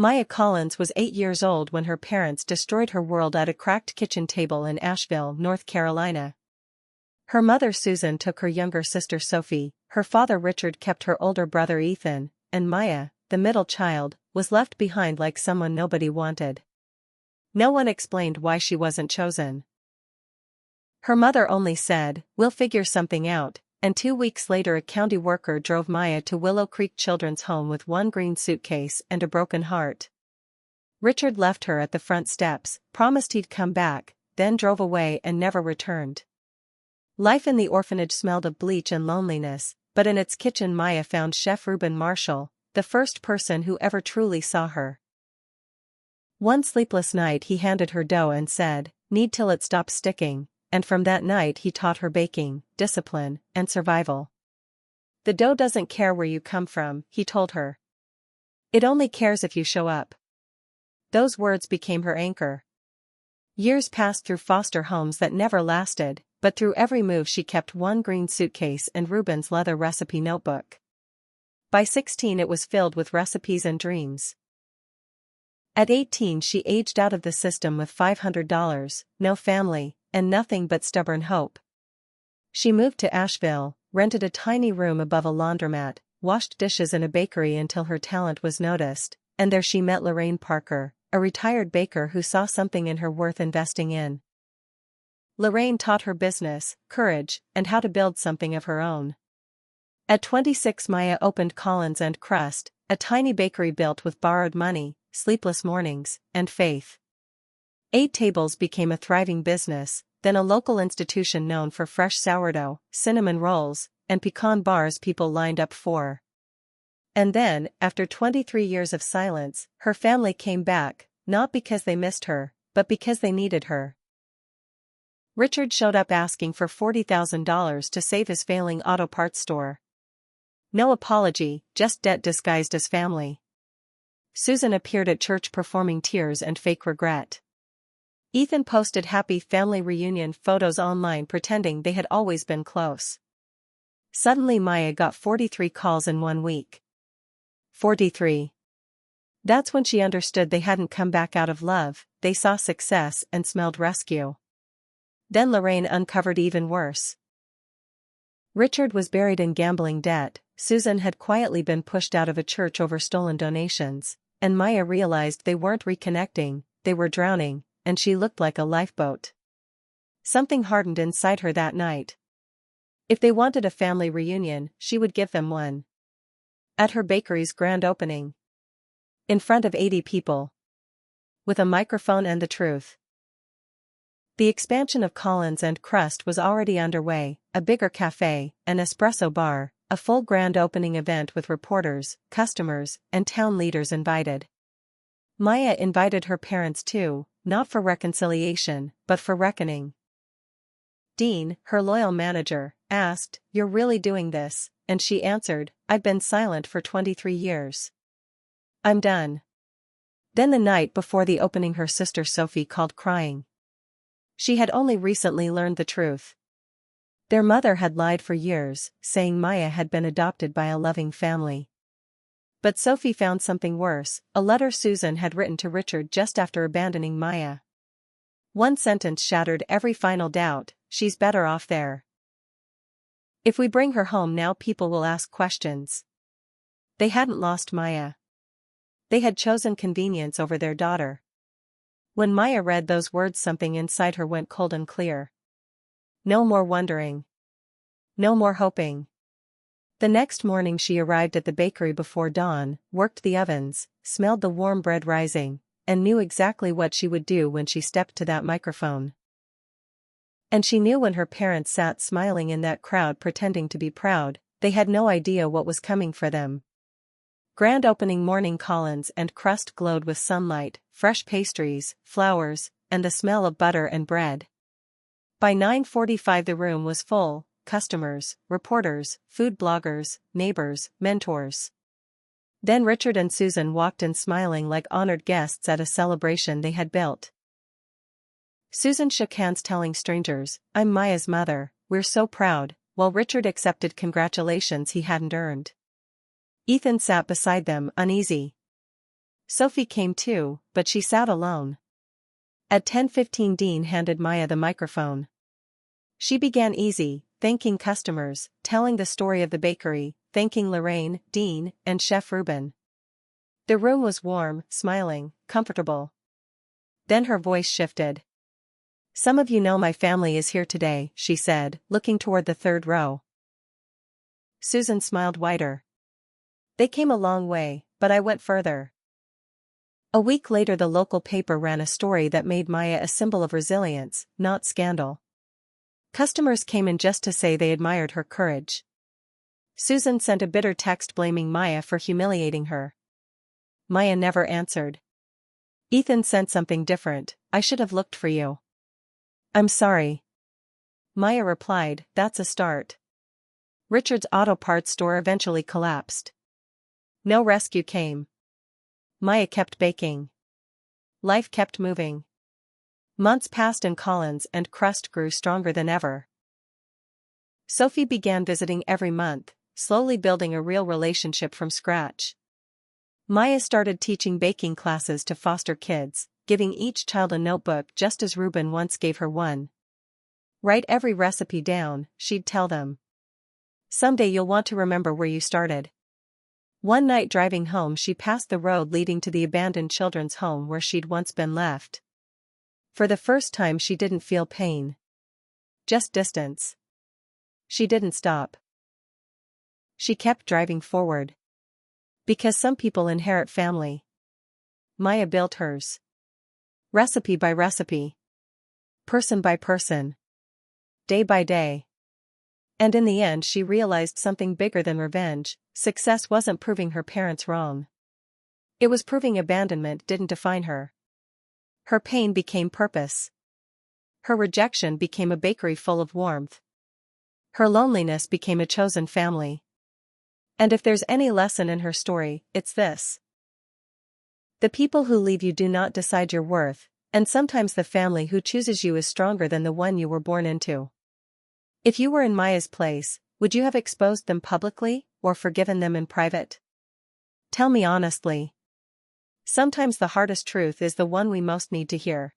Maya Collins was 8 years old when her parents destroyed her world at a cracked kitchen table in Asheville, North Carolina. Her mother Susan took her younger sister Sophie, her father Richard kept her older brother Ethan, and Maya, the middle child, was left behind like someone nobody wanted. No one explained why she wasn't chosen. Her mother only said, "We'll figure something out," and 2 weeks later a county worker drove Maya to Willow Creek Children's Home with one green suitcase and a broken heart. Richard left her at the front steps, promised he'd come back, then drove away and never returned. Life in the orphanage smelled of bleach and loneliness, but in its kitchen Maya found Chef Reuben Marshall, the first person who ever truly saw her. One sleepless night he handed her dough and said, "Knead till it stops sticking," and from that night he taught her baking, discipline, and survival. "The dough doesn't care where you come from," he told her. "It only cares if you show up." Those words became her anchor. Years passed through foster homes that never lasted, but through every move she kept one green suitcase and Reuben's leather recipe notebook. By 16 it was filled with recipes and dreams. At 18 she aged out of the system with $500, no family, and nothing but stubborn hope. She moved to Asheville, rented a tiny room above a laundromat, washed dishes in a bakery until her talent was noticed, and there she met Lorraine Parker, a retired baker who saw something in her worth investing in. Lorraine taught her business, courage, and how to build something of her own. At 26 Maya opened Collins and Crust, a tiny bakery built with borrowed money, sleepless mornings, and faith. 8 Tables became a thriving business, then a local institution known for fresh sourdough, cinnamon rolls, and pecan bars people lined up for. And then, after 23 years of silence, her family came back, not because they missed her, but because they needed her. Richard showed up asking for $40,000 to save his failing auto parts store. No apology, just debt disguised as family. Susan appeared at church performing tears and fake regret. Ethan posted happy family reunion photos online pretending they had always been close. Suddenly Maya got 43 calls in 1 week. 43. That's when she understood they hadn't come back out of love, they saw success and smelled rescue. Then Lorraine uncovered even worse. Richard was buried in gambling debt, Susan had quietly been pushed out of a church over stolen donations, and Maya realized they weren't reconnecting, they were drowning, and she looked like a lifeboat. Something hardened inside her that night. If they wanted a family reunion, she would give them one. At her bakery's grand opening. In front of 80 people. With a microphone and the truth. The expansion of Collins and Crust was already underway, a bigger cafe, an espresso bar, a full grand opening event with reporters, customers, and town leaders invited. Maya invited her parents too, not for reconciliation, but for reckoning. Dean, her loyal manager, asked, "You're really doing this?" And she answered, "I've been silent for 23 years. I'm done." Then the night before the opening her sister Sophie called crying. She had only recently learned the truth. Their mother had lied for years, saying Maya had been adopted by a loving family. But Sophie found something worse, a letter Susan had written to Richard just after abandoning Maya. One sentence shattered every final doubt, "She's better off there. If we bring her home now people will ask questions." They hadn't lost Maya. They had chosen convenience over their daughter. When Maya read those words something inside her went cold and clear. No more wondering. No more hoping. The next morning she arrived at the bakery before dawn, worked the ovens, smelled the warm bread rising, and knew exactly what she would do when she stepped to that microphone. And she knew when her parents sat smiling in that crowd pretending to be proud, they had no idea what was coming for them. Grand opening morning Collins and Crust glowed with sunlight, fresh pastries, flowers, and the smell of butter and bread. By 9:45 the room was full, customers, reporters, food bloggers, neighbors, mentors. Then Richard and Susan walked in smiling like honored guests at a celebration they had built. Susan shook hands telling strangers, "I'm Maya's mother, we're so proud," while Richard accepted congratulations he hadn't earned. Ethan sat beside them, uneasy. Sophie came too, but she sat alone. At 10:15 Dean handed Maya the microphone. She began easy, thanking customers, telling the story of the bakery, thanking Lorraine, Dean, and Chef Ruben. The room was warm, smiling, comfortable. Then her voice shifted. "Some of you know my family is here today," she said, looking toward the third row. Susan smiled wider. "They came a long way, but I went further." A week later the local paper ran a story that made Maya a symbol of resilience, not scandal. Customers came in just to say they admired her courage. Susan sent a bitter text blaming Maya for humiliating her. Maya never answered. Ethan sent something different. "I should have looked for you." "I'm sorry." Maya replied, "That's a start." Richard's auto parts store eventually collapsed. No rescue came. Maya kept baking. Life kept moving. Months passed and Collins and crust grew stronger than ever. Sophie began visiting every month, slowly building a real relationship from scratch. Maya started teaching baking classes to foster kids, giving each child a notebook just as Ruben once gave her one. "Write every recipe down," she'd tell them. "Someday you'll want to remember where you started." One night driving home she passed the road leading to the abandoned children's home where she'd once been left. For the first time she didn't feel pain. Just distance. She didn't stop. She kept driving forward. Because some people inherit family. Maya built hers. Recipe by recipe. Person by person. Day by day. And in the end she realized something bigger than revenge. Success wasn't proving her parents wrong. It was proving abandonment didn't define her. Her pain became purpose. Her rejection became a bakery full of warmth. Her loneliness became a chosen family. And if there's any lesson in her story, it's this. The people who leave you do not decide your worth, and sometimes the family who chooses you is stronger than the one you were born into. If you were in Maya's place, would you have exposed them publicly, or forgiven them in private? Tell me honestly. Sometimes the hardest truth is the one we most need to hear.